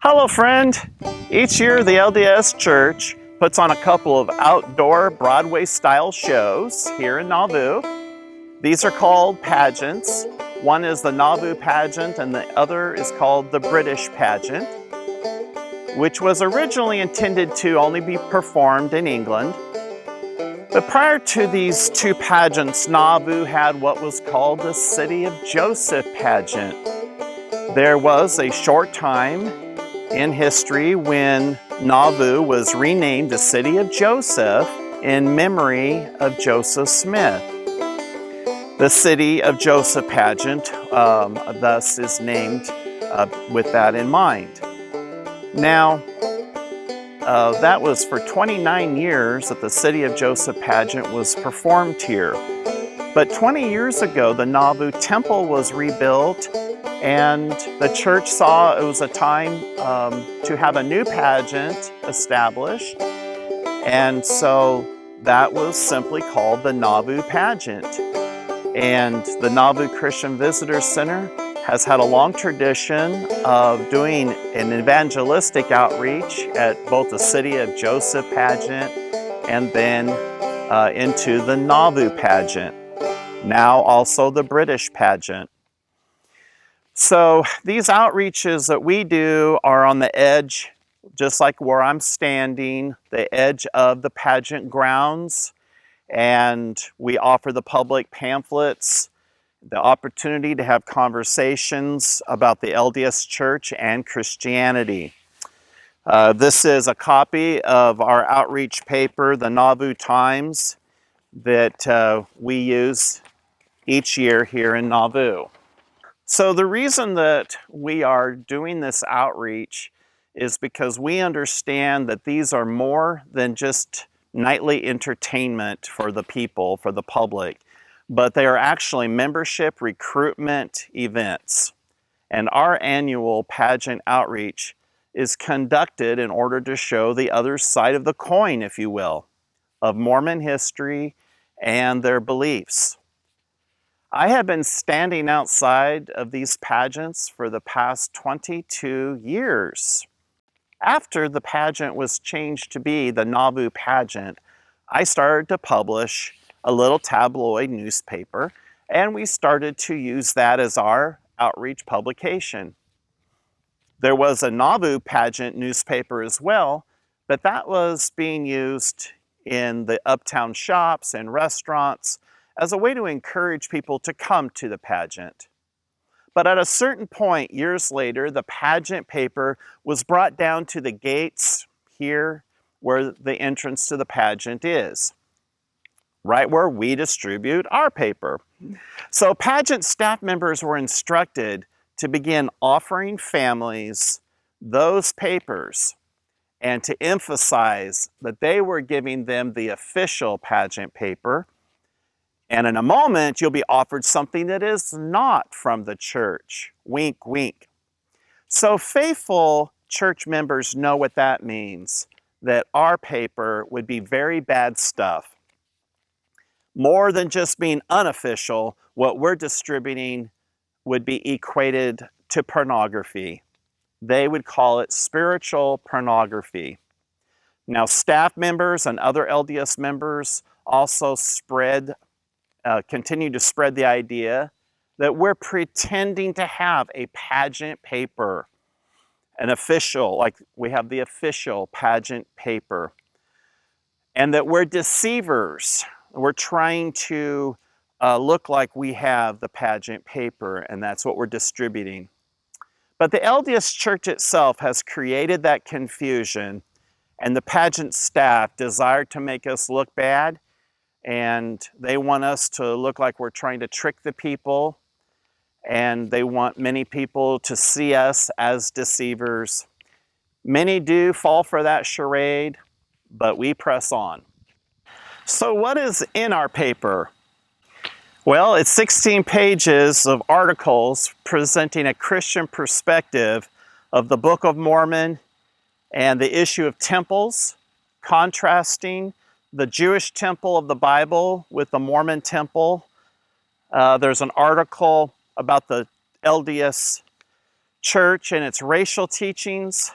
Hello, friend. Each year, the LDS Church puts on a couple of outdoor Broadway-style shows here in Nauvoo. These are called pageants. One is the Nauvoo pageant and the other is called the British pageant, which was originally intended to only be performed in England. But prior to these two pageants, Nauvoo had what was called the City of Joseph pageant. There was a short time in history when Nauvoo was renamed the City of Joseph in memory of Joseph Smith. The City of Joseph pageant thus is named with that in mind. Now, that was for 29 years that the City of Joseph pageant was performed here. But 20 years ago, the Nauvoo Temple was rebuilt, and the church saw it was a time to have a new pageant established. And so that was simply called the Nauvoo pageant. And the Nauvoo Christian Visitor Center has had a long tradition of doing an evangelistic outreach at both the City of Joseph pageant and then into the Nauvoo pageant, now also the British pageant. So these outreaches that we do are on the edge, just like where I'm standing, the edge of the pageant grounds, and we offer the public pamphlets, the opportunity to have conversations about the LDS Church and Christianity. This is a copy of our outreach paper, the Nauvoo Times, that we use each year here in Nauvoo. So the reason that we are doing this outreach is because we understand that these are more than just nightly entertainment for the people, for the public, but they are actually membership recruitment events. And our annual pageant outreach is conducted in order to show the other side of the coin, if you will, of Mormon history and their beliefs. I have been standing outside of these pageants for the past 22 years. After the pageant was changed to be the Nauvoo pageant, I started to publish a little tabloid newspaper, and we started to use that as our outreach publication. There was a Nauvoo pageant newspaper as well, but that was being used in the uptown shops and restaurants as a way to encourage people to come to the pageant. But at a certain point, years later, the pageant paper was brought down to the gates here where the entrance to the pageant is, right where we distribute our paper. So pageant staff members were instructed to begin offering families those papers and to emphasize that they were giving them the official pageant paper. And in a moment, you'll be offered something that is not from the church. Wink, wink. So faithful church members know what that means, that our paper would be very bad stuff. More than just being unofficial, what we're distributing would be equated to pornography. They would call it spiritual pornography. Now, staff members and other LDS members also continue to spread the idea that we're pretending to have a pageant paper, an official, like we have the official pageant paper, and that we're deceivers. We're trying to look like we have the pageant paper, and that's what we're distributing. But the LDS Church itself has created that confusion, and the pageant staff desire to make us look bad, and they want us to look like we're trying to trick the people, and they want many people to see us as deceivers. Many do fall for that charade, but we press on. So what is in our paper? Well, it's 16 pages of articles presenting a Christian perspective of the Book of Mormon and the issue of temples, contrasting the Jewish temple of the Bible with the Mormon temple. There's an article about the LDS church and its racial teachings.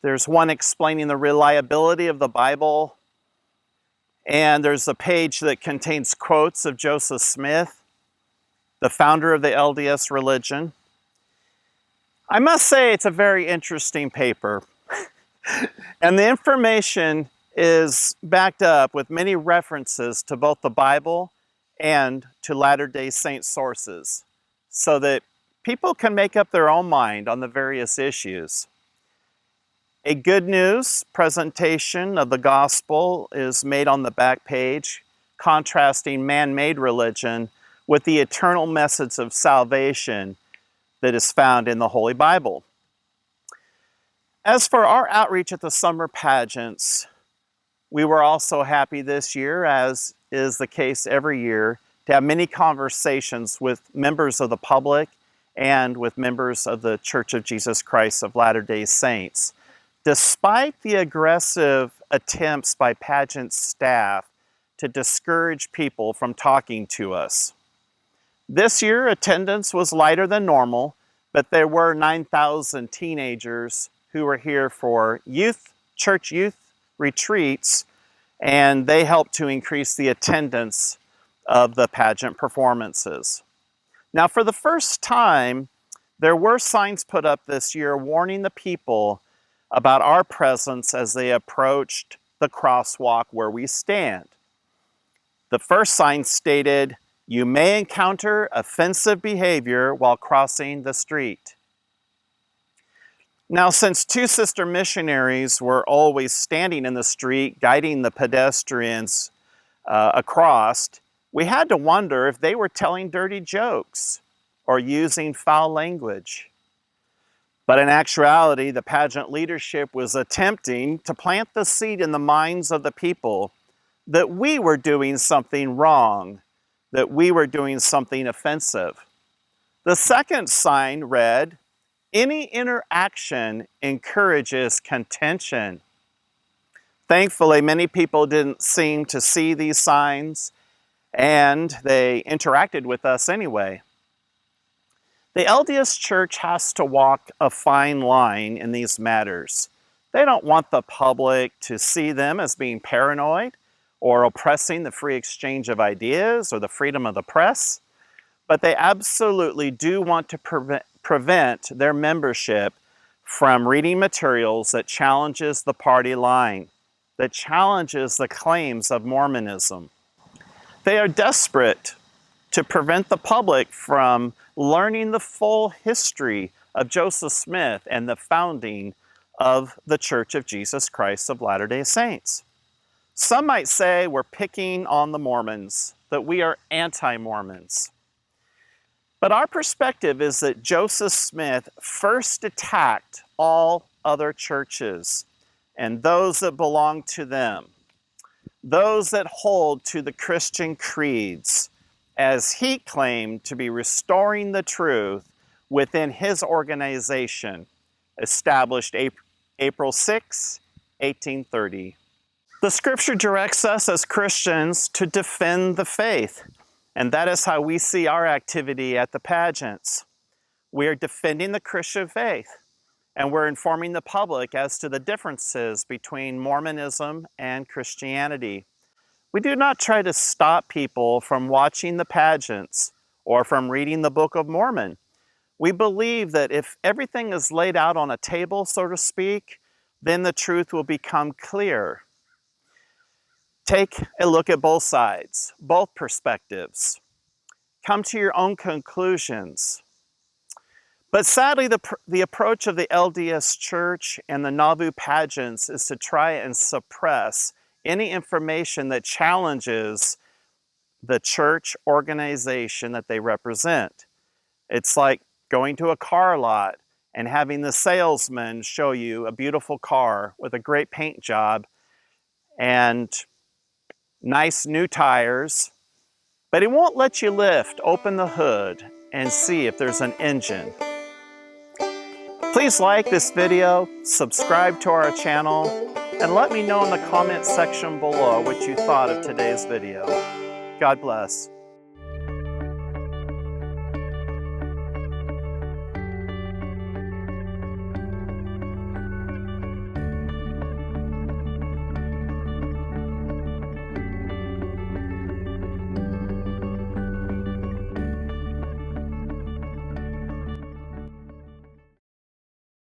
There's one explaining the reliability of the Bible. And there's a page that contains quotes of Joseph Smith, the founder of the LDS religion. I must say it's a very interesting paper. And the information is backed up with many references to both the Bible and to Latter-day Saint sources, so that people can make up their own mind on the various issues. A good news presentation of the gospel is made on the back page, contrasting man-made religion with the eternal message of salvation that is found in the Holy Bible. As for our outreach at the summer pageants, we were also happy this year, as is the case every year, to have many conversations with members of the public and with members of the Church of Jesus Christ of Latter-day Saints. Despite the aggressive attempts by pageant staff to discourage people from talking to us. This year, attendance was lighter than normal, but there were 9,000 teenagers who were here for church youth retreats, and they helped to increase the attendance of the pageant performances. Now, for the first time, there were signs put up this year warning the people about our presence as they approached the crosswalk where we stand. The first sign stated, "You may encounter offensive behavior while crossing the street." Now, since two sister missionaries were always standing in the street guiding the pedestrians across, we had to wonder if they were telling dirty jokes or using foul language. But in actuality, the pageant leadership was attempting to plant the seed in the minds of the people that we were doing something wrong, that we were doing something offensive. The second sign read, "Any interaction encourages contention." Thankfully, many people didn't seem to see these signs, and they interacted with us anyway. The LDS Church has to walk a fine line in these matters. They don't want the public to see them as being paranoid or oppressing the free exchange of ideas or the freedom of the press, but they absolutely do want to prevent their membership from reading materials that challenges the party line, that challenges the claims of Mormonism. They are desperate to prevent the public from learning the full history of Joseph Smith and the founding of the Church of Jesus Christ of Latter-day Saints. Some might say we're picking on the Mormons, that we are anti-Mormons. But our perspective is that Joseph Smith first attacked all other churches and those that belong to them, those that hold to the Christian creeds, as he claimed to be restoring the truth within his organization, established April 6, 1830. The scripture directs us as Christians to defend the faith, and that is how we see our activity at the pageants. We are defending the Christian faith, and we're informing the public as to the differences between Mormonism and Christianity. We do not try to stop people from watching the pageants or from reading the Book of Mormon. We believe that if everything is laid out on a table, so to speak, then the truth will become clear. Take a look at both sides, both perspectives. Come to your own conclusions. But sadly, the approach of the LDS Church and the Nauvoo pageants is to try and suppress any information that challenges the church organization that they represent. It's like going to a car lot and having the salesman show you a beautiful car with a great paint job and nice new tires, but he won't let you open the hood and see if there's an engine. Please like this video, subscribe to our channel, and let me know in the comment section below what you thought of today's video. God bless.